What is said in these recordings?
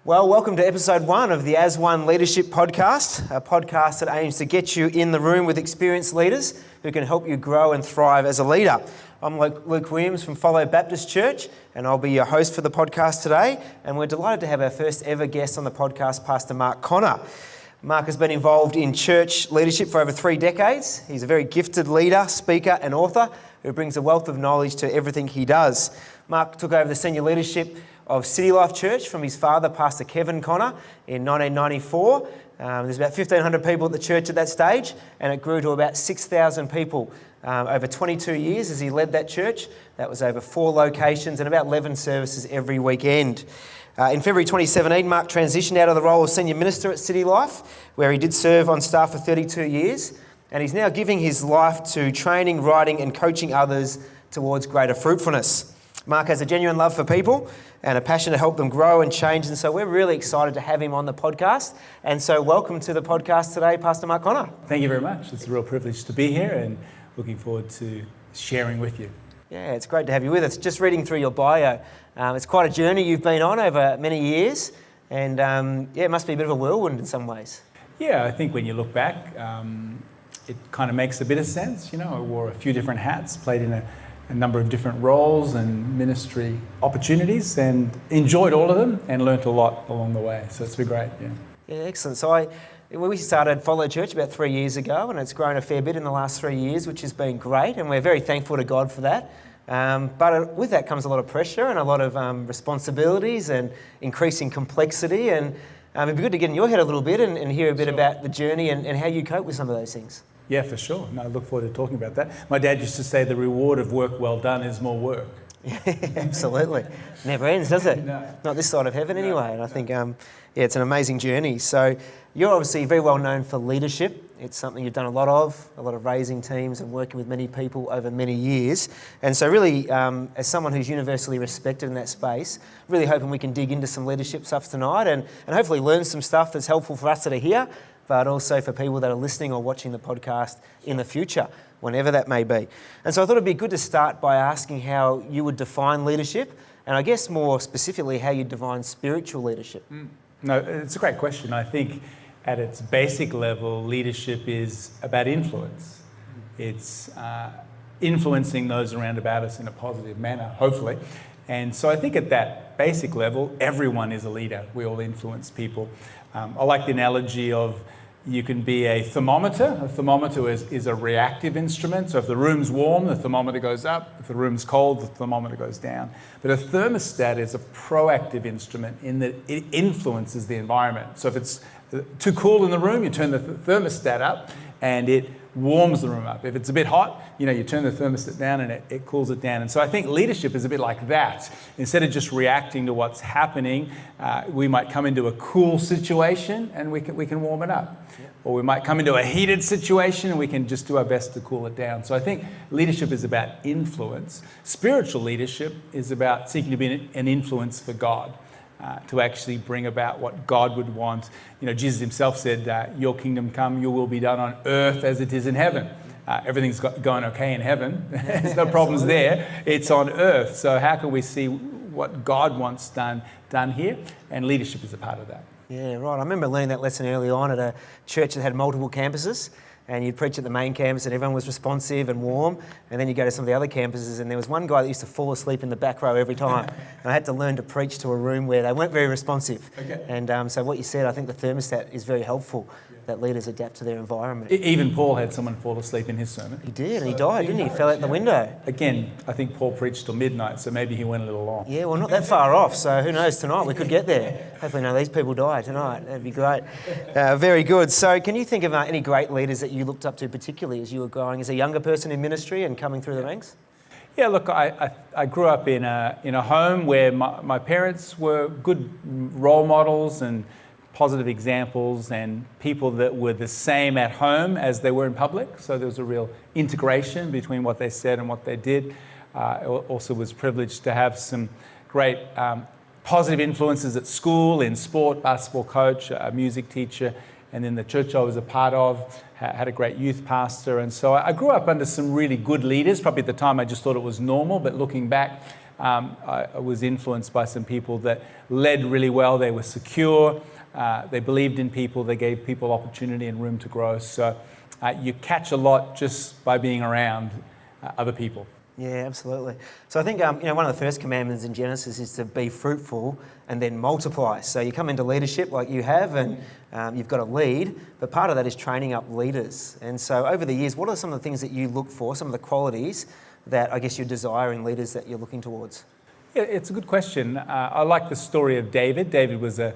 Well, welcome to episode 1 of the As One Leadership Podcast, a podcast that aims to get you in the room with experienced leaders who can help you grow and thrive as a leader. I'm Luke Williams from Follow Baptist Church, and I'll be your host for the podcast today. And we're delighted to have our first ever guest on the podcast, Pastor Mark Connor. Mark has been involved in church leadership for over 3 decades. He's a very gifted leader, speaker and author who brings a wealth of knowledge to everything he does. Mark took over the senior leadership of City Life Church from his father, Pastor Kevin Connor, in 1994. There's about 1,500 people at the church at that stage, and it grew to about 6,000 people over 22 years as he led that church. That was over 4 locations and about 11 services every weekend. In February 2017, Mark transitioned out of the role of senior minister at City Life, where he did serve on staff for 32 years, and he's now giving his life to training, writing and coaching others towards greater fruitfulness. Mark has a genuine love for people and a passion to help them grow and change, and so we're really excited to have him on the podcast. And so welcome to the podcast today, Pastor Mark Connor. Thank you very much. It's a real privilege to be here and looking forward to sharing with you. Yeah, it's great to have you with us. Just reading through your bio, it's quite a journey you've been on over many years, and it must be a bit of a whirlwind in some ways. Yeah, I think when you look back, it kind of makes a bit of sense. You know, I wore a few different hats, played in a number of different roles and ministry opportunities, and enjoyed all of them and learnt a lot along the way. So it's been great, yeah. Yeah, excellent. So we started Follow Church about 3 years ago, and it's grown a fair bit in the last 3 years, which has been great, and we're very thankful to God for that. But with that comes a lot of pressure and a lot of responsibilities and increasing complexity, and it'd be good to get in your head a little bit and hear a bit about the journey and how you cope with some of those things. Yeah, for sure. No, I look forward to talking about that. My dad used to say the reward of work well done is more work. Yeah, absolutely. Never ends, does it? No. Not this side of heaven anyway. And I think, it's an amazing journey. So you're obviously very well known for leadership. It's something you've done a lot of raising teams and working with many people over many years. And so really, as someone who's universally respected in that space, really hoping we can dig into some leadership stuff tonight and hopefully learn some stuff that's helpful for us that are here, but also for people that are listening or watching the podcast in the future, whenever that may be. And so I thought it'd be good to start by asking how you would define leadership, and I guess more specifically how you define spiritual leadership. No, it's a great question. I think at its basic level, leadership is about influence. It's influencing those around about us in a positive manner, hopefully. And so I think at that basic level, everyone is a leader. We all influence people. I like the analogy of you can be a thermometer. A thermometer is a reactive instrument. So if the room's warm, the thermometer goes up. If the room's cold, the thermometer goes down. But a thermostat is a proactive instrument in that it influences the environment. So if it's too cool in the room, you turn the thermostat up and it warms the room up. If it's a bit hot, you turn the thermostat down and it cools it down. And so I think leadership is a bit like that. Instead of just reacting to what's happening, we might come into a cool situation and we can warm it up. Yep. Or we might come into a heated situation and we can just do our best to cool it down. So I think leadership is about influence. Spiritual leadership is about seeking to be an influence for God. To actually bring about what God would want. Jesus himself said, your kingdom come, your will be done on earth as it is in heaven. Everything's going okay in heaven. There's no problems there. It's on earth. So how can we see what God wants done here? And leadership is a part of that. Yeah, right. I remember learning that lesson early on at a church that had multiple campuses. And you'd preach at the main campus and everyone was responsive and warm. And then you go to some of the other campuses and there was one guy that used to fall asleep in the back row every time. And I had to learn to preach to a room where they weren't very responsive. Okay. And so what you said, I think the thermostat is very helpful, that leaders adapt to their environment. Even Paul had someone fall asleep in his sermon. He did, and he died, didn't he? He fell out the window. Again, I think Paul preached till midnight, so maybe he went a little long. Yeah, well, not that far off, so who knows, tonight we could get there. Hopefully none of these people die tonight. That'd be great. Very good. So can you think of any great leaders that you looked up to particularly as you were growing as a younger person in ministry and coming through the ranks? Yeah, look, I grew up in a home where my parents were good role models and positive examples and people that were the same at home as they were in public. So there was a real integration between what they said and what they did. I also was privileged to have some great positive influences at school, in sport, basketball coach, a music teacher, and then the church I was a part of had a great youth pastor. And so I grew up under some really good leaders. Probably at the time I just thought it was normal, but looking back, I was influenced by some people that led really well. They were secure. They believed in people. They gave people opportunity and room to grow. So you catch a lot just by being around other people. Yeah, absolutely. So I think one of the first commandments in Genesis is to be fruitful and then multiply. So you come into leadership like you have, and you've got to lead, but part of that is training up leaders. And so over the years, what are some of the things that you look for, some of the qualities that I guess you desire in leaders that you're looking towards? Yeah, it's a good question. I like the story of David. David was a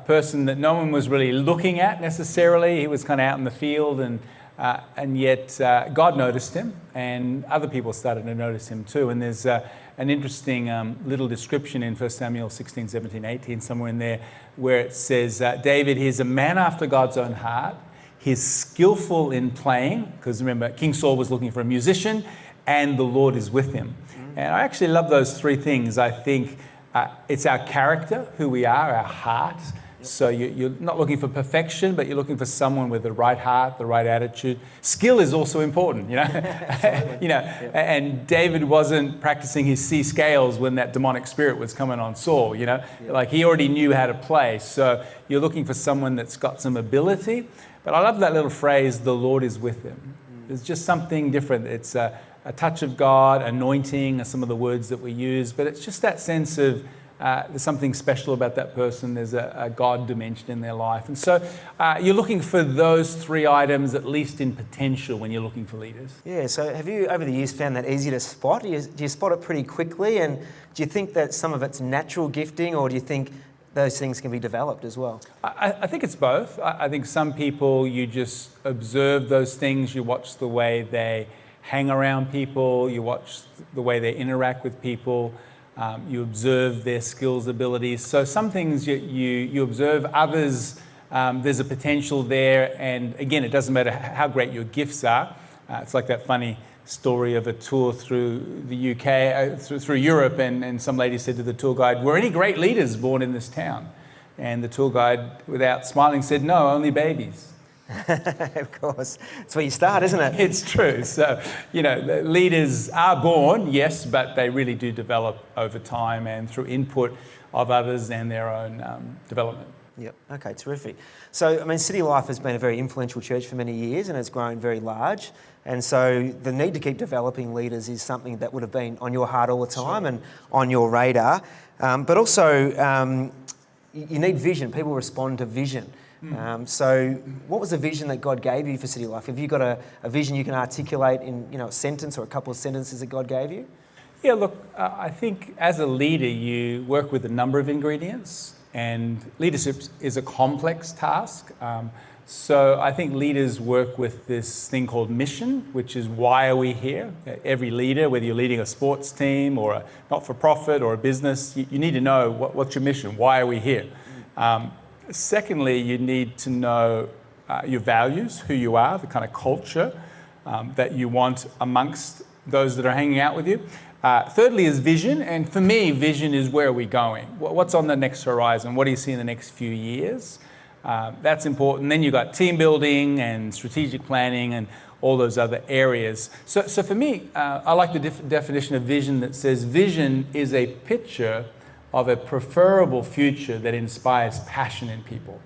person that no one was really looking at necessarily. He was kind of out in the field, and yet God noticed him, and other people started to notice him too. And there's an interesting little description in 1 Samuel 16, 17, 18, somewhere in there, where it says, David, he's a man after God's own heart. He's skillful in playing, because remember, King Saul was looking for a musician, and the Lord is with him. And I actually love those three things. I think it's our character, who we are, our heart. So you're not looking for perfection, but you're looking for someone with the right heart, the right attitude. Skill is also important, And David wasn't practicing his C scales when that demonic spirit was coming on Saul, Like he already knew how to play. So you're looking for someone that's got some ability. But I love that little phrase, the Lord is with him. There's just something different. It's a touch of God, anointing are some of the words that we use, but it's just that sense of there's something special about that person. There's a God dimension in their life. And so you're looking for those three items, at least in potential, when you're looking for leaders. Yeah, so have you, over the years, found that easy to spot? Do you spot it pretty quickly? And do you think that some of it's natural gifting, or do you think those things can be developed as well? I think it's both. I think some people, you just observe those things. You watch the way they hang around people. You watch the way they interact with people. You observe their skills, abilities. So some things you observe, others there's a potential there. And again, it doesn't matter how great your gifts are. It's like that funny story of a tour through the UK, through Europe, and some lady said to the tour guide, "Were any great leaders born in this town?" And the tour guide, without smiling, said, "No, only babies." Of course. It's where you start, isn't it? It's true. So, the leaders are born, yes, but they really do develop over time and through input of others and their own development. Yep. Okay, terrific. So, City Life has been a very influential church for many years and has grown very large. And so the need to keep developing leaders is something that would have been on your heart all the time and on your radar. But also, you need vision. People respond to vision. So what was the vision that God gave you for City Life? Have you got a vision you can articulate in a sentence or a couple of sentences that God gave you? Yeah, look, I think as a leader, you work with a number of ingredients, and leadership is a complex task. So I think leaders work with this thing called mission, which is why are we here? Every leader, whether you're leading a sports team or a not-for-profit or a business, you need to know what's your mission, why are we here? Secondly, you need to know your values, who you are, the kind of culture that you want amongst those that are hanging out with you. Thirdly is vision, and for me, vision is where are we going? What's on the next horizon? What do you see in the next few years? That's important. Then you've got team building and strategic planning and all those other areas. So for me, I like the definition of vision that says vision is a picture of a preferable future that inspires passion in people.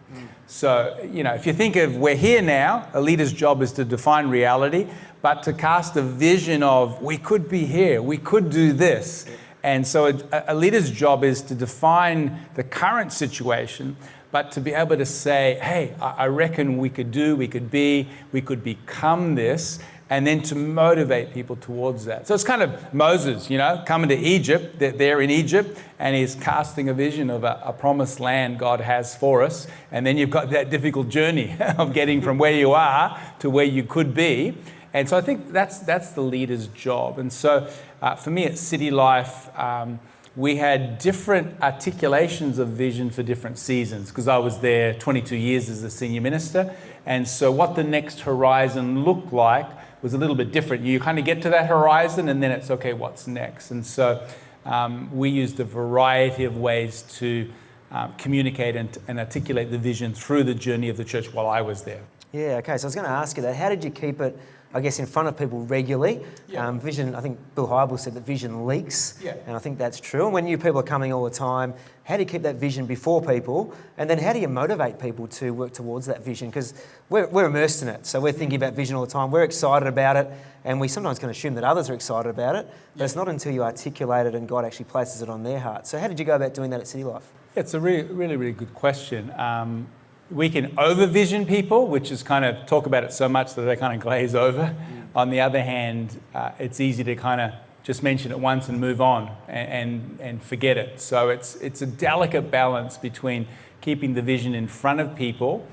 So, if you think of we're here now, a leader's job is to define reality, but to cast a vision of we could be here, we could do this. And so a leader's job is to define the current situation, but to be able to say, hey, I reckon we could become this, and then to motivate people towards that. So it's kind of Moses, coming to Egypt. They're in Egypt, and he's casting a vision of a promised land God has for us. And then you've got that difficult journey of getting from where you are to where you could be. And so I think that's the leader's job. And so for me at City Life, we had different articulations of vision for different seasons, because I was there 22 years as a senior minister. And so what the next horizon looked like was a little bit different. You kind of get to that horizon and then it's okay, what's next? And so we used a variety of ways to communicate and articulate the vision through the journey of the church while I was there. Yeah, okay, so I was going to ask you that. How did you keep it I guess, in front of people regularly. Yeah. Vision, I think Bill Hybels said that vision leaks, Yeah. and I think that's true. And when new people are coming all the time, how do you keep that vision before people? And then how do you motivate people to work towards that vision? Because we're immersed in it, so we're thinking about vision all the time. We're excited about it, and we sometimes can assume that others are excited about it, but it's not until you articulate it and God actually places it on their heart. So how did you go about doing that at City Life? It's a really good question. We can over-vision people, which is kind of talk about it so much that they kind of glaze over. On the other hand, it's easy to kind of just mention it once and move on and forget it. So it's a delicate balance between keeping the vision in front of people,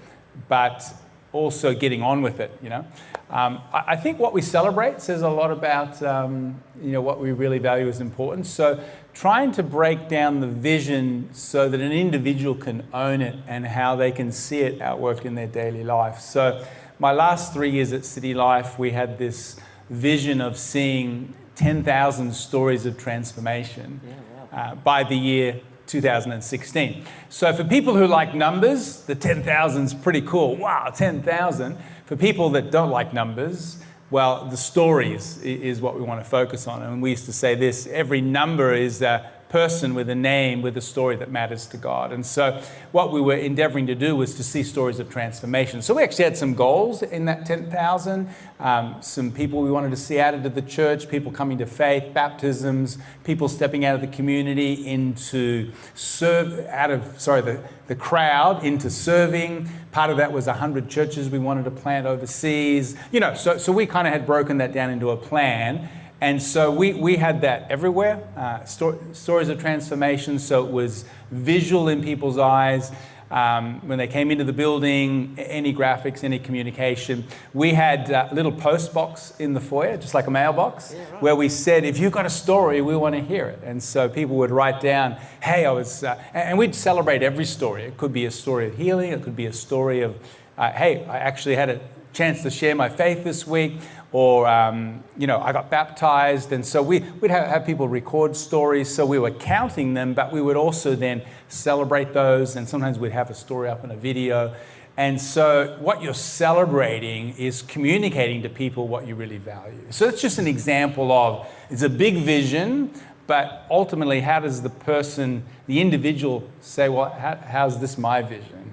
but also getting on with it, you know. I think what we celebrate says a lot about, what we really value as important. So trying to break down the vision so that an individual can own it and how they can see it outworked in their daily life. So my last 3 years at City Life, we had this vision of seeing 10,000 stories of transformation by the year 2016. So for people who like numbers, the 10,000 is pretty cool. Wow, 10,000. For people that don't like numbers, well, the stories is what we want to focus on. And we used to say this, every number is a person with a name, with a story that matters to God. And so what we were endeavoring to do was to see stories of transformation. So we actually had some goals in that 10,000, some people we wanted to see added to the church, people coming to faith, baptisms, people stepping out of the community into the crowd into serving. Part of that was 100 churches we wanted to plant overseas. So we kind of had broken that down into a plan. And so we had that everywhere, stories of transformation. So it was visual in people's eyes. When they came into the building, any graphics, any communication. We had a little post box in the foyer, just like a mailbox, where we said, if you've got a story, we want to hear it. And so people would write down, hey, and we'd celebrate every story. It could be a story of healing. It could be a story of, hey, I actually had a chance to share my faith this week. Or, I got baptized. And so we'd have people record stories. So we were counting them, but we would also then celebrate those. And sometimes we'd have a story up in a video. And so what you're celebrating is communicating to people what you really value. So that's just an example of, it's a big vision, but ultimately, how does the individual say, well, how's this my vision?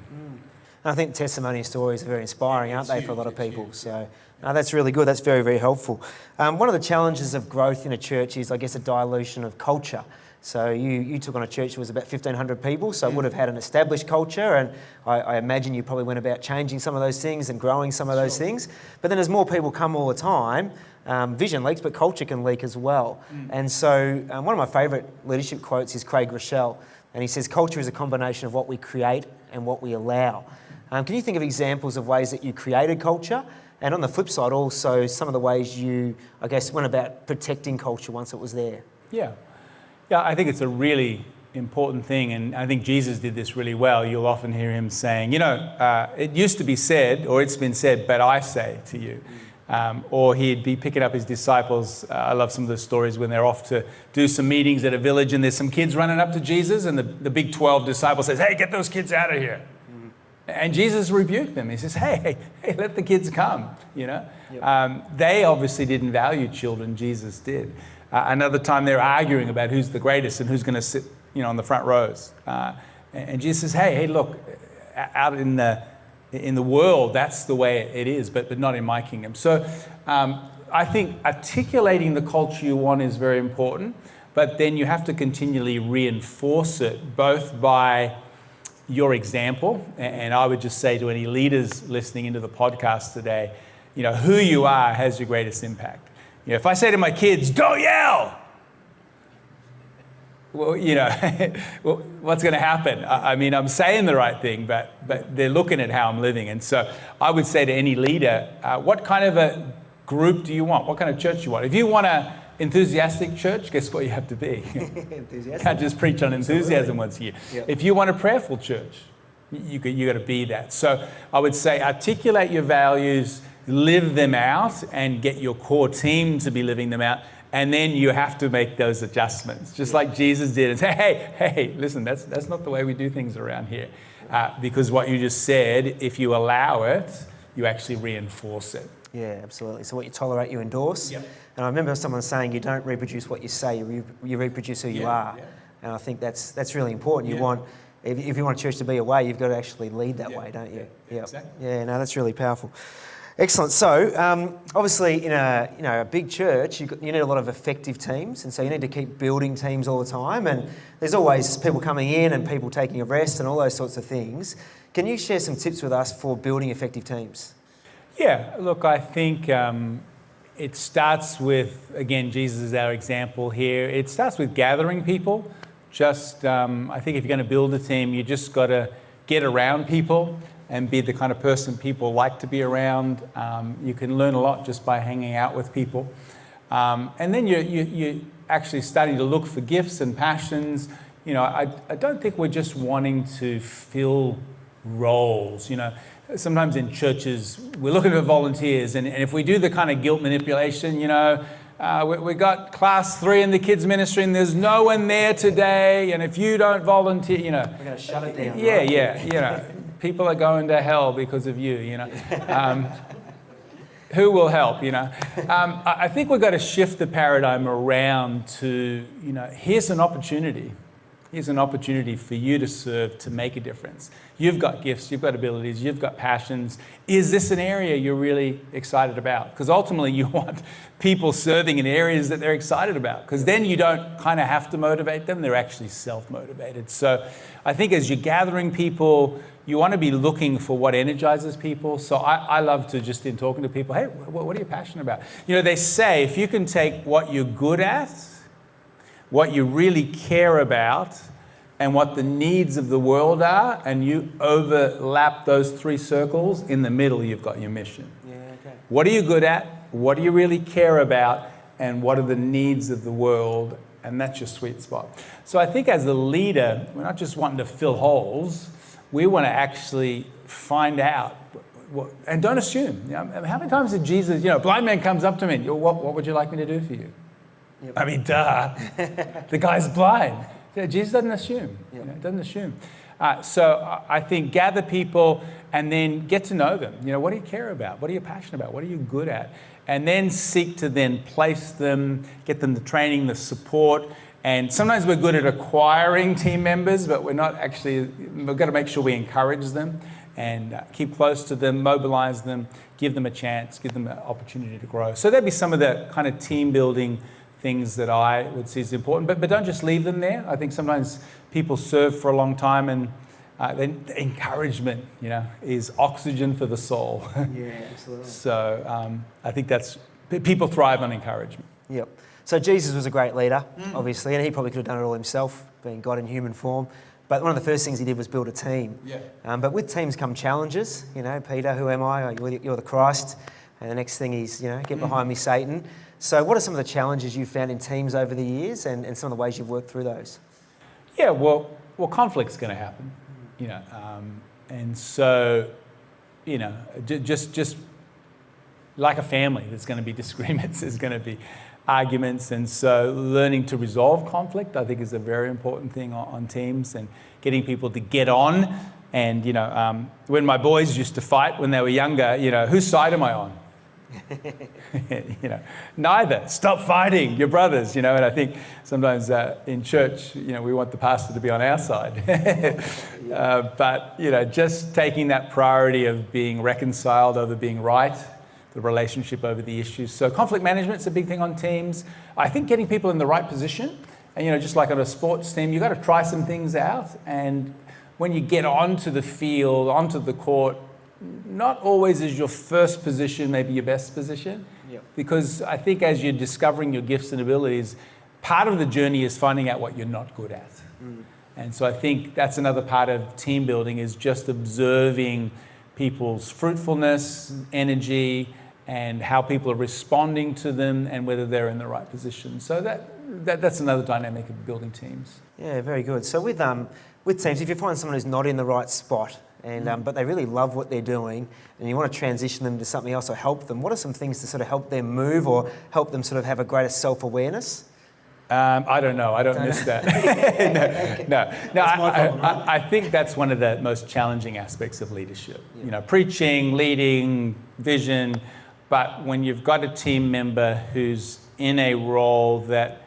I think testimony stories are very inspiring, aren't they, for a lot of people? So that's really good. That's very, very helpful. One of the challenges of growth in a church is, I guess, a dilution of culture. So you took on a church that was about 1,500 people, so it would have had an established culture, and I imagine you probably went about changing some of those things and growing some of those things. But then as more people come all the time, vision leaks, but culture can leak as well. And so one of my favourite leadership quotes is Craig Rochelle, and he says, culture is a combination of what we create and what we allow. Can you think of examples of ways that you created culture? And on the flip side, also some of the ways you, I guess, went about protecting culture once it was there. Yeah, I think it's a really important thing, and I think Jesus did this really well. You'll often hear him saying, it used to be said, or it's been said, but I say to you. Or he'd be picking up his disciples. I love some of the stories when they're off to do some meetings at a village, and there's some kids running up to Jesus, and the big 12 disciples says, hey, get those kids out of here. And Jesus rebuked them. He says, hey, let the kids come, They obviously didn't value children. Jesus did. Another time they're arguing about who's the greatest and who's going to sit, on the front rows. And Jesus says, hey, look, out in the world, that's the way it is, but not in my kingdom. So I think articulating the culture you want is very important, but then you have to continually reinforce it, both by your example, and I would just say to any leaders listening into the podcast today, who you are has your greatest impact. If I say to my kids, don't yell, well, what's going to happen? I mean, I'm saying the right thing, but they're looking at how I'm living. And so I would say to any leader, what kind of a group do you want? What kind of church do you want? If you want an enthusiastic church, guess what you have to be? You can't just preach on enthusiasm once a year. Yep. If you want a prayerful church, you got to be that. So I would say articulate your values, live them out, and get your core team to be living them out. And then you have to make those adjustments, just like Jesus did, and say, hey, listen, that's not the way we do things around here. Because what you just said, if you allow it, you actually reinforce it. Yeah, absolutely. So what you tolerate, you endorse. Yep. And I remember someone saying you don't reproduce what you say, you reproduce who you are. Yeah. And I think that's really important. You Yeah. want, if you want a church to be a way, you've got to actually lead that way, don't you? Yeah, exactly. Yeah, no, that's really powerful. Excellent. So, obviously, in a big church, you need a lot of effective teams, and so you need to keep building teams all the time. And there's always people coming in and people taking a rest and all those sorts of things. Can you share some tips with us for building effective teams? Yeah, look, I think it starts with, again, Jesus is our example here. It starts with gathering people. I think if you're going to build a team, you just got to get around people and be the kind of person people like to be around. You can learn a lot just by hanging out with people. And then you're actually starting to look for gifts and passions. I don't think we're just wanting to fill roles. Sometimes in churches, we're looking for volunteers. And if we do the kind of guilt manipulation, we got class 3 in the kids ministry and there's no one there today. And if you don't volunteer, we're going to shut it down. Yeah, right? yeah, people are going to hell because of you, Who will help, I think we've got to shift the paradigm around to, here's an opportunity. Here's an opportunity for you to serve, to make a difference. You've got gifts, you've got abilities, you've got passions. Is this an area you're really excited about? Because ultimately you want people serving in areas that they're excited about, because then you don't kind of have to motivate them, they're actually self-motivated. So I think as you're gathering people, you want to be looking for what energizes people. So I love to, just in talking to people, hey, what are you passionate about? They say if you can take what you're good at, what you really care about, and what the needs of the world are, and you overlap those 3 circles, in the middle you've got your mission. Yeah, okay. What are you good at? What do you really care about? And what are the needs of the world? And that's your sweet spot. So I think as a leader, we're not just wanting to fill holes, we want to actually find out. And don't assume. How many times did Jesus, a blind man comes up to me, what would you like me to do for you? Yep. I mean, duh. The guy's blind. Jesus doesn't assume. Yep. Doesn't assume. So I think gather people and then get to know them. What do you care about? What are you passionate about? What are you good at? And then seek to then place them, get them the training, the support. And sometimes we're good at acquiring team members, but we've got to make sure we encourage them and keep close to them, mobilize them, give them a chance, give them an opportunity to grow. So there'd be some of the kind of team building things that I would see as important, but don't just leave them there. I think sometimes people serve for a long time, and then encouragement, is oxygen for the soul. Yeah, absolutely. So I think people thrive on encouragement. Yep. So Jesus was a great leader, obviously, and he probably could have done it all himself, being God in human form. But one of the first things he did was build a team. Yeah. But with teams come challenges. Peter, who am I? You're the Christ. And the next thing is, get behind me, Satan. So what are some of the challenges you've found in teams over the years, and some of the ways you've worked through those? Yeah, well, conflict's going to happen, and so, just like a family, there's going to be disagreements, there's going to be arguments, and so learning to resolve conflict, I think, is a very important thing on teams, and getting people to get on. And when my boys used to fight when they were younger, whose side am I on? Neither. Stop fighting, your brothers. And I think sometimes in church, we want the pastor to be on our side. But just taking that priority of being reconciled over being right, the relationship over the issues. So conflict management's a big thing on teams. I think getting people in the right position, and just like on a sports team, you've got to try some things out. And when you get onto the field, onto the court, not always is your first position maybe your best position. Yep. Because I think as you're discovering your gifts and abilities, part of the journey is finding out what you're not good at. And so I think that's another part of team building, is just observing people's fruitfulness, energy, and how people are responding to them, and whether they're in the right position. So that's another dynamic of building teams. Yeah, very good. So with teams, if you find someone who's not in the right spot, and but they really love what they're doing, and you want to transition them to something else or help them, what are some things to sort of help them move or help them sort of have a greater self-awareness? I don't know. I don't miss that. No. I think that's one of the most challenging aspects of leadership. Preaching, leading, vision. But when you've got a team member who's in a role that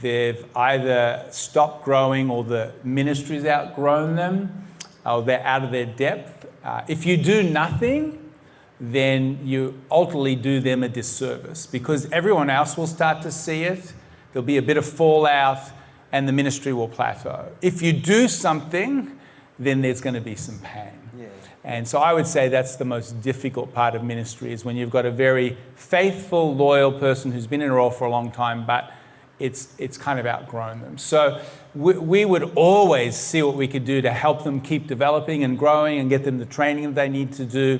they've either stopped growing or the ministry's outgrown them, or they're out of their depth, if you do nothing, then you ultimately do them a disservice, because everyone else will start to see it. There'll be a bit of fallout and the ministry will plateau. If you do something, then there's going to be some pain. Yeah. And so I would say that's the most difficult part of ministry, is when you've got a very faithful, loyal person who's been in a role for a long time, but it's kind of outgrown them. So we would always see what we could do to help them keep developing and growing and get them the training that they need to do.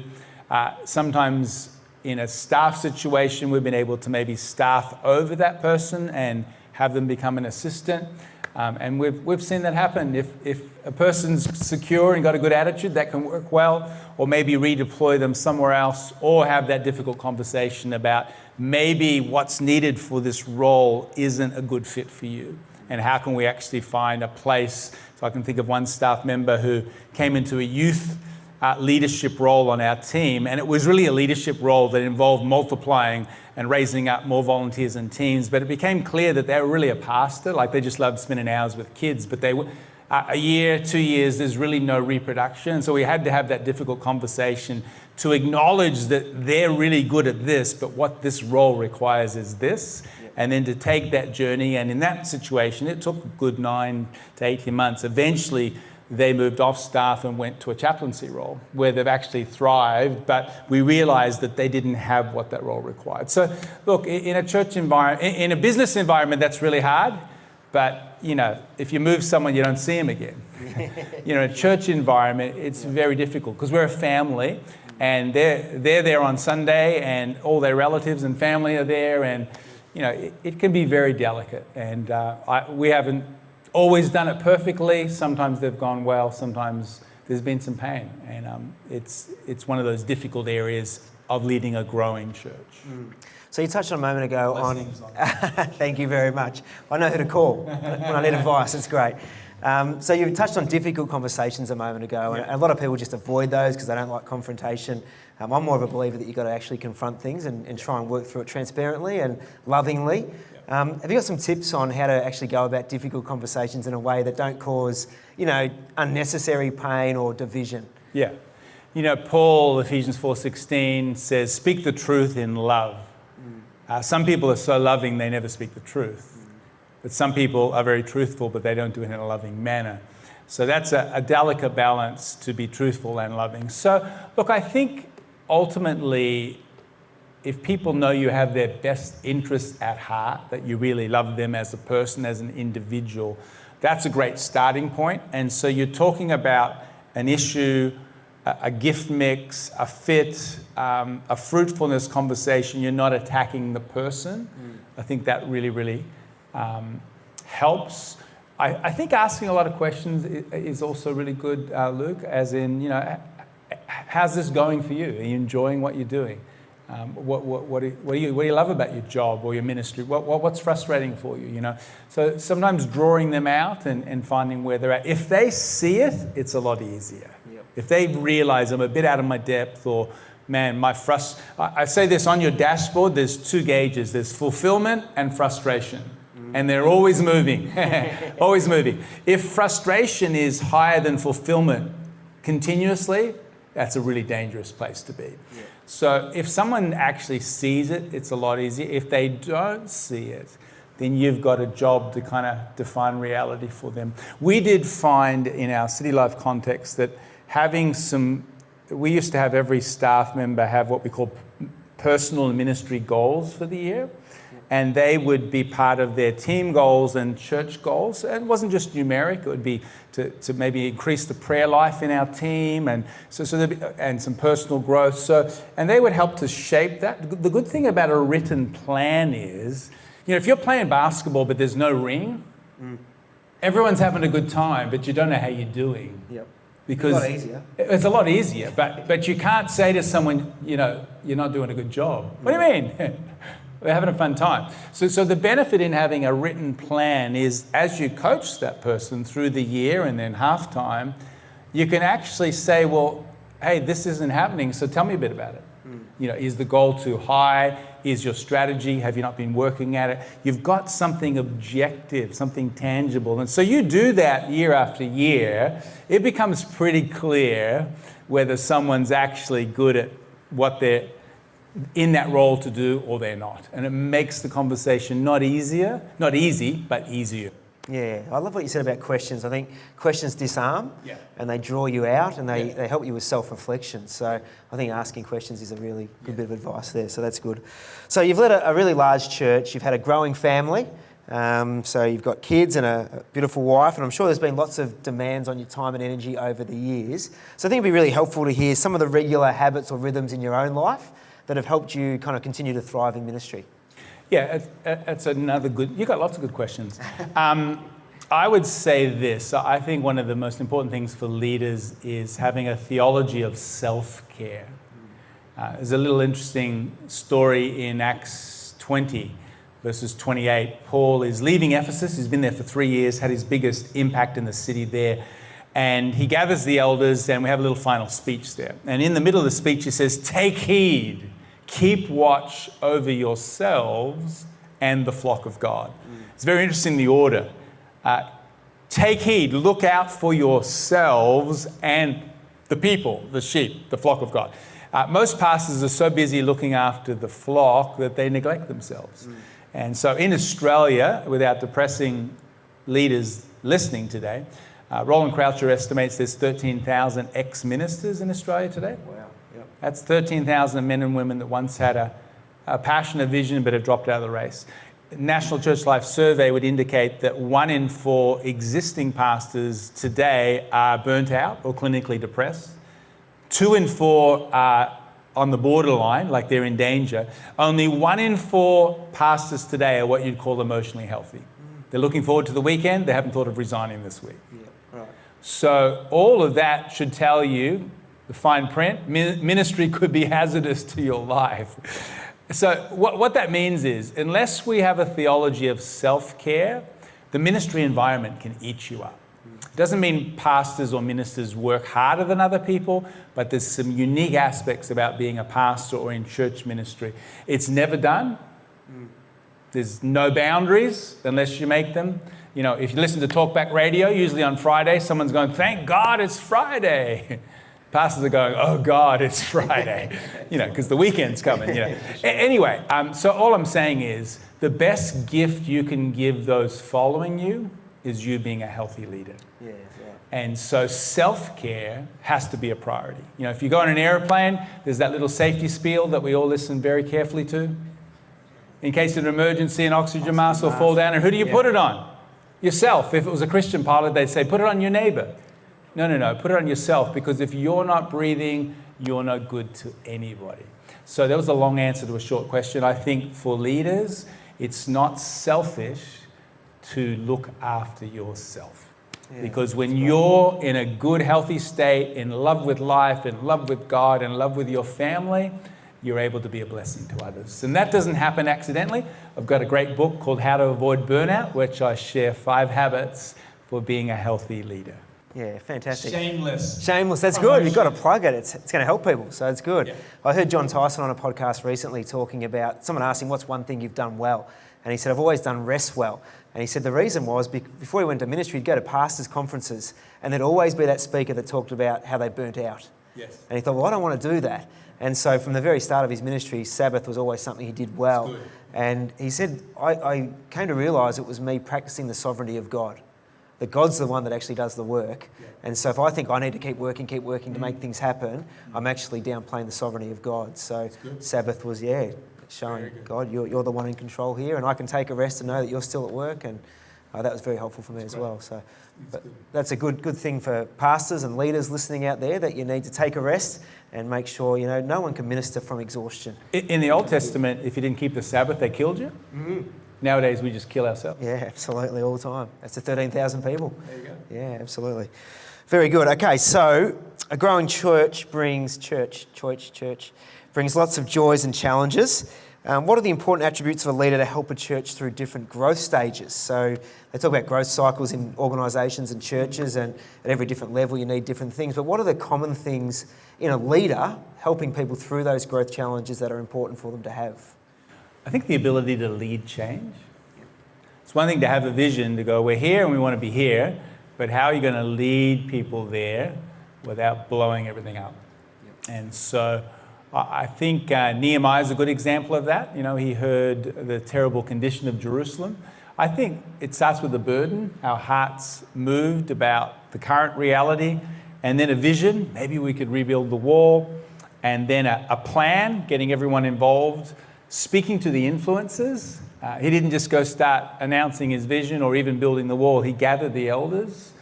Sometimes in a staff situation, we've been able to maybe staff over that person and have them become an assistant. And we've seen that happen. If a person's secure and got a good attitude, that can work well, or maybe redeploy them somewhere else, or have that difficult conversation about maybe what's needed for this role isn't a good fit for you. And how can we actually find a place? So I can think of one staff member who came into a youth leadership role on our team, and it was really a leadership role that involved multiplying and raising up more volunteers and teams. But it became clear that they were really a pastor, like they just loved spending hours with kids, but they were a year, 2 years, there's really no reproduction. So we had to have that difficult conversation to acknowledge that they're really good at this, but what this role requires is this. And then to take that journey. And in that situation, it took a good 9 to 18 months. Eventually, they moved off staff and went to a chaplaincy role where they've actually thrived, but we realized that they didn't have what that role required. So look, in a church environment, in a business environment, that's really hard. But, you know, if you move someone, you don't see them again. You know, in a church environment, it's very difficult because we're a family, and they're there on Sunday, and all their relatives and family are there, and, you know, it can be very delicate. And we haven't always done it perfectly. Sometimes they've gone well. Sometimes there's been some pain, and it's one of those difficult areas of leading a growing church. So you touched on a moment ago on thank you very much. I know who to call when I need advice. It's great. So you touched on difficult conversations a moment ago, and a lot of people just avoid those because they don't like confrontation. I'm more of a believer that you've got to actually confront things and try and work through it transparently and lovingly. Have you got some tips on how to actually go about difficult conversations in a way that don't cause, you know, unnecessary pain or division? Yeah. You know, Paul, Ephesians 4:16 says, speak the truth in love. Some people are so loving they never speak the truth. But some people are very truthful, but they don't do it in a loving manner. So that's a delicate balance, to be truthful and loving. So, look, I think ultimately, if people know you have their best interests at heart, that you really love them as a person, as an individual, that's a great starting point. And so you're talking about an issue, a gift mix, a fit, a fruitfulness conversation. You're not attacking the person. I think that really, really helps. I think asking a lot of questions is also really good, Luke, as in, you know, how's this going for you? Are you enjoying what you're doing? What do you love about your job or your ministry? What's frustrating for you, you know? So sometimes drawing them out and finding where they're at. If they see it, it's a lot easier. Yep. If they realize I'm a bit out of my depth, or, man, I say this on your dashboard, there's 2 gauges. There's fulfillment and frustration. And they're always moving, always moving. If frustration is higher than fulfillment continuously, that's a really dangerous place to be. Yeah. So if someone actually sees it, it's a lot easier. If they don't see it, then you've got a job to kind of define reality for them. We did find in our City Life context that we used to have every staff member have what we call personal and ministry goals for the year. And they would be part of their team goals and church goals. And it wasn't just numeric, it would be to maybe increase the prayer life in our team, and and some personal growth. And they would help to shape that. The good thing about a written plan is, you know, if you're playing basketball but there's no ring, everyone's having a good time, but you don't know how you're doing. Yep. Because it's a lot easier. It's a lot easier, but you can't say to someone, you know, you're not doing a good job. What do you mean? We're having a fun time. So the benefit in having a written plan is, as you coach that person through the year and then halftime, you can actually say, well, hey, this isn't happening, so tell me a bit about it. You know, is the goal too high? Is your strategy, have you not been working at it? You've got something objective, something tangible. And so you do that year after year, it becomes pretty clear whether someone's actually good at what they're in that role to do or they're not. And it makes the conversation not easy, but easier. Yeah, I love what you said about questions. I think questions disarm and they draw you out and they help you with self-reflection. So I think asking questions is a really good bit of advice there. So that's good. So you've led a really large church. You've had a growing family. So you've got kids and a beautiful wife. And I'm sure there's been lots of demands on your time and energy over the years. So I think it'd be really helpful to hear some of the regular habits or rhythms in your own life that have helped you kind of continue to thrive in ministry. Yeah, that's another good, you've got lots of good questions. I would say this, I think one of the most important things for leaders is having a theology of self-care. There's a little interesting story in Acts 20, verses 28. Paul is leaving Ephesus, he's been there for 3 years, had his biggest impact in the city there. And he gathers the elders and we have a little final speech there. And in the middle of the speech he says, "Take heed. Keep watch over yourselves and the flock of God." It's very interesting, the order. Take heed, look out for yourselves and the people, the sheep, the flock of God. Most pastors are so busy looking after the flock that they neglect themselves. And so in Australia, without depressing leaders listening today, Roland Croucher estimates there's 13,000 ex-ministers in Australia today. Wow. That's 13,000 men and women that once had a passion, a vision, but have dropped out of the race. National Church Life Survey would indicate that 1 in 4 existing pastors today are burnt out or clinically depressed. 2 in 4 are on the borderline, like they're in danger. Only 1 in 4 pastors today are what you'd call emotionally healthy. They're looking forward to the weekend. They haven't thought of resigning this week. Yeah, right. So all of that should tell you the fine print. Ministry could be hazardous to your life. So what that means is, unless we have a theology of self-care, the ministry environment can eat you up. It doesn't mean pastors or ministers work harder than other people, but there's some unique aspects about being a pastor or in church ministry. It's never done. There's no boundaries unless you make them. You know, if you listen to Talkback Radio, usually on Friday, someone's going, "Thank God it's Friday." Pastors are going, "Oh God, it's Friday," you know, because the weekend's coming, you know. Anyway, so all I'm saying is the best gift you can give those following you is you being a healthy leader. Yeah. And so self-care has to be a priority. You know, if you go on an airplane, there's that little safety spiel that we all listen very carefully to. In case of an emergency, an oxygen mask will fall down, and who do you put it on? Yourself. If it was a Christian pilot, they'd say, put it on your neighbor. No, put it on yourself, because if you're not breathing, you're not good to anybody. So that was a long answer to a short question. I think for leaders, it's not selfish to look after yourself. Yeah, because when you're in a good, healthy state, in love with life, in love with God, in love with your family, you're able to be a blessing to others. And that doesn't happen accidentally. I've got a great book called How to Avoid Burnout, which I share 5 habits for being a healthy leader. Yeah, fantastic. Shameless. That's good. You've got to plug it. It's going to help people, so it's good. Yeah. I heard John Tyson on a podcast recently talking about, someone asked him, what's one thing you've done well? And he said, I've always done rest well. And he said the reason was before he went to ministry, he'd go to pastors' conferences and there'd always be that speaker that talked about how they burnt out. Yes. And he thought, well, I don't want to do that. And so from the very start of his ministry, Sabbath was always something he did well. And he said, I came to realise it was me practising the sovereignty of God. That God's the one that actually does the work. Yeah. And so if I think I need to keep working to make things happen, I'm actually downplaying the sovereignty of God. So Sabbath was, showing God, you're the one in control here, and I can take a rest and know that you're still at work. And that was very helpful for me as well. So that's a good thing for pastors and leaders listening out there, that you need to take a rest and make sure, no one can minister from exhaustion. In the Old Testament, if you didn't keep the Sabbath, they killed you. Mm-hmm. Nowadays, we just kill ourselves. Yeah, absolutely, all the time. That's the 13,000 people. There you go. Yeah, absolutely. Very good. Okay, so a growing church brings lots of joys and challenges. What are the important attributes of a leader to help a church through different growth stages? So they talk about growth cycles in organisations and churches, and at every different level you need different things. But what are the common things in a leader helping people through those growth challenges that are important for them to have? I think the ability to lead change. It's one thing to have a vision to go, we're here and we want to be here, but how are you going to lead people there without blowing everything up? And so I think Nehemiah is a good example of that. You know, he heard the terrible condition of Jerusalem. I think it starts with a burden. Our hearts moved about the current reality, and then a vision. Maybe we could rebuild the wall, and then a plan, getting everyone involved, speaking to the influencers. He didn't just go start announcing his vision or even building the wall. He gathered the elders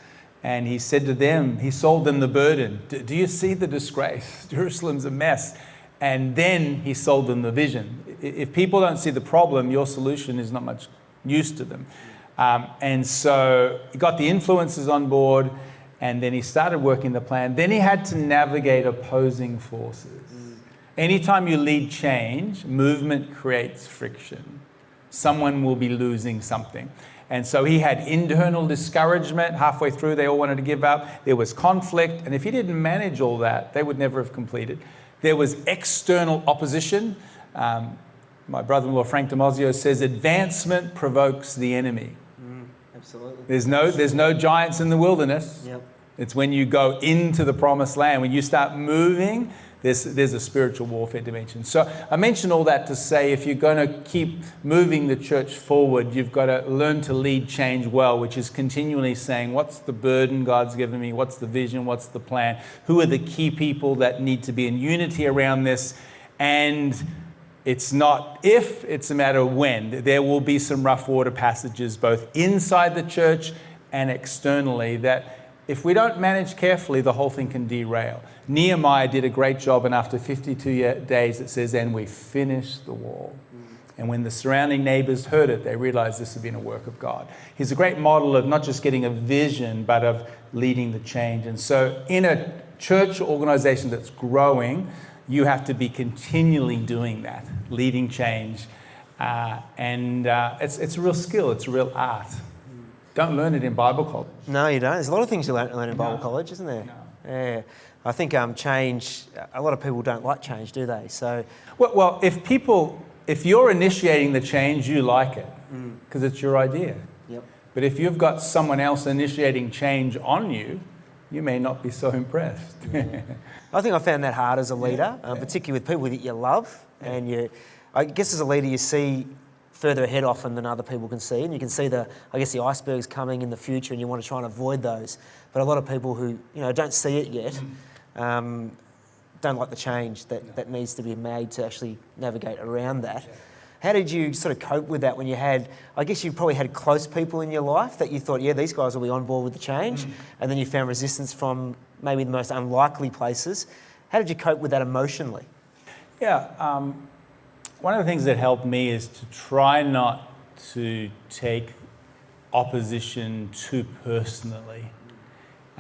and he said to them, he sold them the burden. Do you see the disgrace? Jerusalem's a mess. And then he sold them the vision. If people don't see the problem, your solution is not much use to them. And so he got the influencers on board, and then he started working the plan. Then he had to navigate opposing forces. Anytime you lead change, movement creates friction. Someone will be losing something. And so he had internal discouragement. Halfway through, they all wanted to give up. There was conflict. And if he didn't manage all that, they would never have completed. There was external opposition. My brother-in-law, Frank Demosio, says advancement provokes the enemy. Absolutely. There's no giants in the wilderness. Yep. It's when you go into the promised land, when you start moving, there's a spiritual warfare dimension. So I mention all that to say, if you're going to keep moving the church forward, you've got to learn to lead change well, which is continually saying, what's the burden God's given me? What's the vision? What's the plan? Who are the key people that need to be in unity around this? And it's not if, it's a matter of when. There will be some rough water passages, both inside the church and externally, that if we don't manage carefully, the whole thing can derail. Nehemiah did a great job, and after 52 days, it says, and we finished the wall. And when the surrounding neighbors heard it, they realized this had been a work of God. He's a great model of not just getting a vision, but of leading the change. And so in a church organization that's growing, you have to be continually doing that, leading change. It's a real skill, it's a real art. Don't learn it in Bible college. No, you don't. There's a lot of things you learn in Bible college, isn't there? No. Yeah. I think change, a lot of people don't like change, do they? So, Well, if you're initiating the change, you like it because it's your idea. Yep. But if you've got someone else initiating change on you, you may not be so impressed. I think I found that hard as a leader, particularly with people that you love. And I guess as a leader, you see further ahead often than other people can see, and you can see the icebergs coming in the future, and you want to try and avoid those. But a lot of people who don't see it yet don't like the change that needs to be made to actually navigate around that. How did you sort of cope with that when you had, I guess you probably had close people in your life that you thought, these guys will be on board with the change, and then you found resistance from maybe the most unlikely places. How did you cope with that emotionally? Yeah, one of the things that helped me is to try not to take opposition too personally.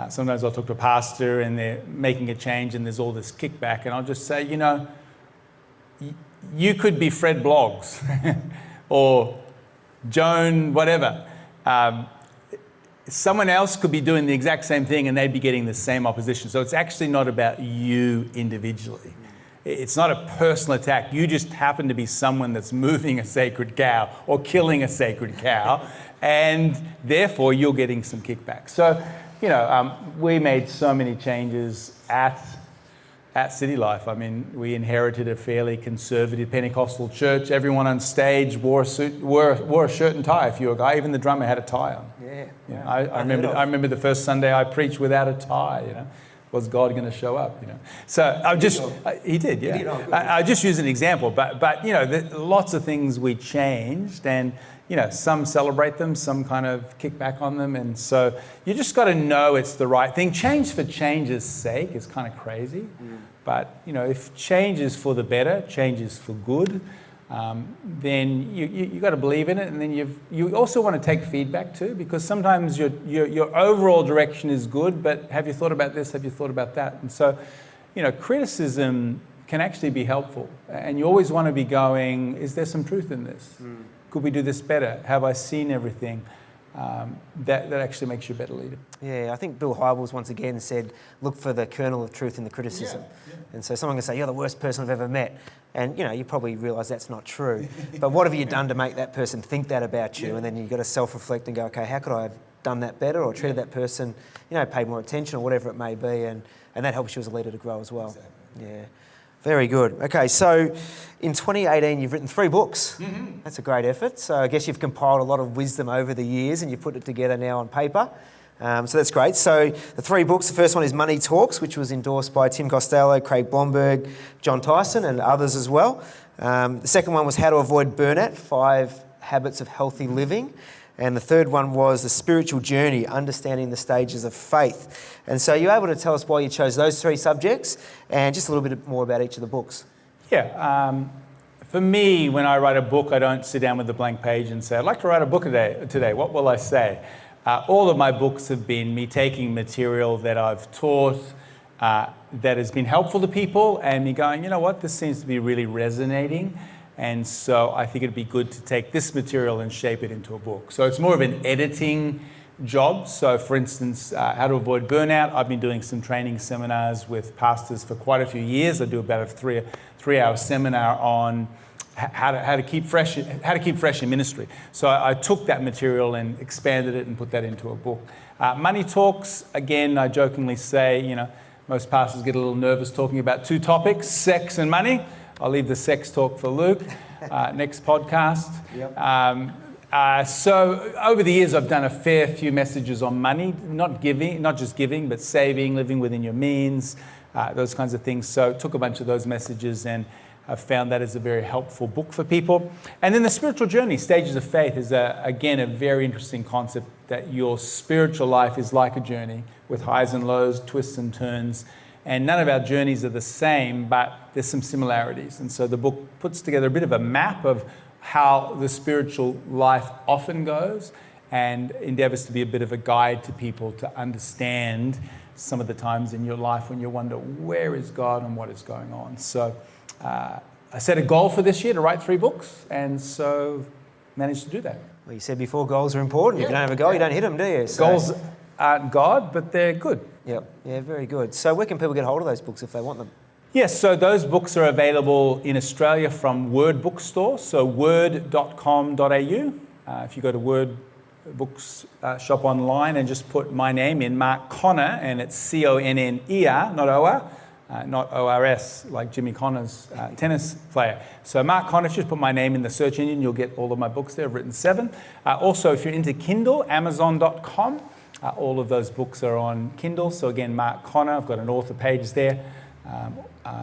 Sometimes I'll talk to a pastor and they're making a change and there's all this kickback, and I'll just say, you could be Fred Bloggs or Joan whatever. Someone else could be doing the exact same thing and they'd be getting the same opposition. So it's actually not about you individually. It's not a personal attack. You just happen to be someone that's moving a sacred cow or killing a sacred cow, and therefore you're getting some kickback. So, we made so many changes at City Life. I mean, we inherited a fairly conservative Pentecostal church. Everyone on stage wore a suit, wore a shirt and tie. If you were a guy, even the drummer had a tie on. Yeah. I remember the first Sunday I preached without a tie. Was God going to show up? So he did, yeah. I just use an example, but lots of things we changed, and some celebrate them, some kind of kick back on them, and so you just got to know it's the right thing. Change for change's sake is kind of crazy, but if change is for the better, change is for good, then you got to believe in it, and then you also want to take feedback too, because sometimes your overall direction is good, but have you thought about this? Have you thought about that? And so, criticism can actually be helpful. And you always want to be going, is there some truth in this? Could we do this better? Have I seen everything? That actually makes you a better leader. Yeah, I think Bill Hybels once again said, look for the kernel of truth in the criticism. And so someone can say, you're the worst person I've ever met. And, you probably realise that's not true. But what have you done to make that person think that about you? And then you've got to self-reflect and go, okay, how could I have done that better or treated that person, paid more attention or whatever it may be. And that helps you as a leader to grow as well. Exactly. Yeah. Very good. Okay, so in 2018, you've written 3 books. That's a great effort. So I guess you've compiled a lot of wisdom over the years and you've put it together now on paper. So that's great. So the 3 books, the first one is Money Talks, which was endorsed by Tim Costello, Craig Blomberg, John Tyson and others as well. The second one was How to Avoid Burnout, 5 Habits of Healthy Living. And the third one was The Spiritual Journey, Understanding the Stages of Faith. And so you're able to tell us why you chose those 3 subjects and just a little bit more about each of the books. Yeah. For me, when I write a book, I don't sit down with a blank page and say, I'd like to write a book today. What will I say? All of my books have been me taking material that I've taught that has been helpful to people and me going, you know what, this seems to be really resonating. And so I think it'd be good to take this material and shape it into a book. So it's more of an editing job. So for instance, How to Avoid Burnout, I've been doing some training seminars with pastors for quite a few years. I do about a three-hour seminar on how to keep fresh in ministry. So I took that material and expanded it and put that into a book. Money Talks, again, I jokingly say, most pastors get a little nervous talking about 2 topics, sex and money. I'll leave the sex talk for Luke, next podcast. Yep. So over the years, I've done a fair few messages on money, not just giving, but saving, living within your means, those kinds of things. So took a bunch of those messages and I've found that is a very helpful book for people. And then The Spiritual Journey, Stages of Faith, is again a very interesting concept that your spiritual life is like a journey with highs and lows, twists and turns. And none of our journeys are the same, but there's some similarities. And so the book puts together a bit of a map of how the spiritual life often goes and endeavours to be a bit of a guide to people to understand some of the times in your life when you wonder, where is God and what is going on? So I set a goal for this year to write 3 books, and so managed to do that. Well, you said before goals are important. If you don't have a goal, you don't hit them, do you? So goals aren't God, but they're good. Yep. Yeah, very good. So where can people get hold of those books if they want them? Yes, so those books are available in Australia from Word Bookstore, so word.com.au. If you go to Word Books shop online and just put my name in, Mark Conner, and it's C-O-N-N-E-R, not O-R, not O-R-S, like Jimmy Connor's tennis player. So Mark Conner, if you just put my name in the search engine, you'll get all of my books there. I've written 7. Also, if you're into Kindle, Amazon.com. All of those books are on Kindle. So again, Mark Conner, I've got an author page there.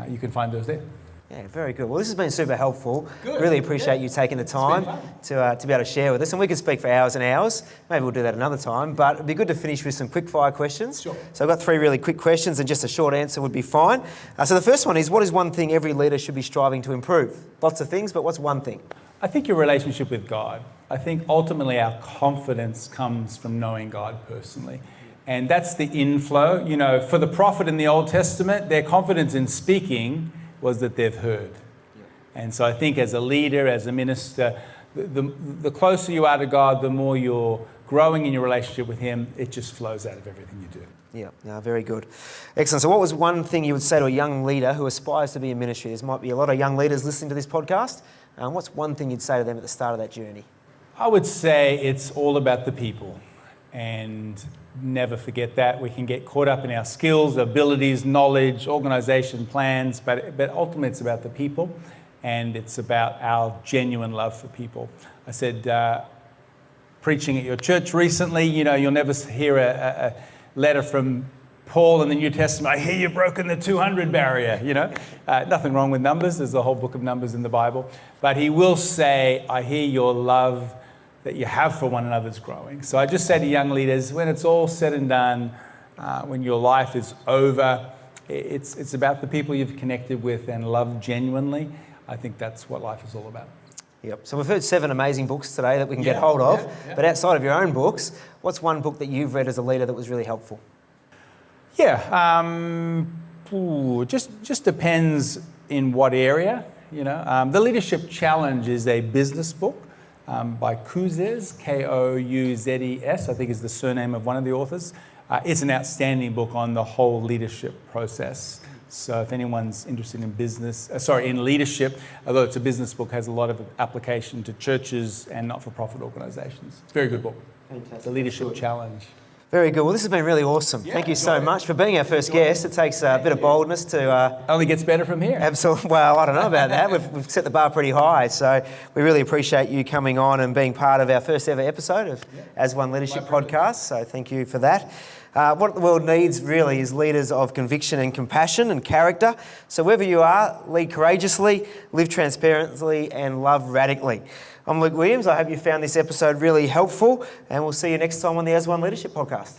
You can find those there. Yeah, very good. Well, this has been super helpful. Good. Really appreciate you taking the time to be able to share with us. And we could speak for hours and hours. Maybe we'll do that another time. But it'd be good to finish with some quick fire questions. Sure. So I've got 3 really quick questions and just a short answer would be fine. So the first one is, what is one thing every leader should be striving to improve? Lots of things, but what's one thing? I think your relationship with God. I think ultimately our confidence comes from knowing God personally. And that's the inflow. For the prophet in the Old Testament, their confidence in speaking was that they've heard. And so I think as a leader, as a minister, the closer you are to God, the more you're growing in your relationship with Him. It just flows out of everything you do. Yeah, very good. Excellent. So what was one thing you would say to a young leader who aspires to be in ministry? There might be a lot of young leaders listening to this podcast. What's one thing you'd say to them at the start of that journey? I would say it's all about the people, and never forget that. We can get caught up in our skills, abilities, knowledge, organisation, plans, but ultimately it's about the people, and it's about our genuine love for people. I said, preaching at your church recently, you'll never hear a letter from Paul in the New Testament, I hear you've broken the 200 barrier, Nothing wrong with numbers. There's a whole book of numbers in the Bible. But he will say, I hear your love that you have for one another is growing. So I just say to young leaders, when it's all said and done, when your life is over, it's about the people you've connected with and loved genuinely. I think that's what life is all about. Yep. So we've heard 7 amazing books today that we can get hold of. Yeah. But outside of your own books, what's one book that you've read as a leader that was really helpful? Yeah, just depends in what area? The Leadership Challenge is a business book by Kouzes, Kouzes, I think is the surname of one of the authors. It's an outstanding book on the whole leadership process. So if anyone's interested in in leadership, although it's a business book, has a lot of application to churches and not-for-profit organisations. It's a very good book. Fantastic. The Leadership Challenge. Very good. Well, this has been really awesome. Thank you so much for being our first guest. It takes a bit of boldness to... Only gets better from here. Absolutely. Well, I don't know about that. We've set the bar pretty high. So we really appreciate you coming on and being part of our first ever episode of As One Leadership Podcast. So thank you for that. What the world needs really is leaders of conviction and compassion and character. So wherever you are, lead courageously, live transparently and love radically. I'm Luke Williams. I hope you found this episode really helpful, and we'll see you next time on the As One Leadership Podcast.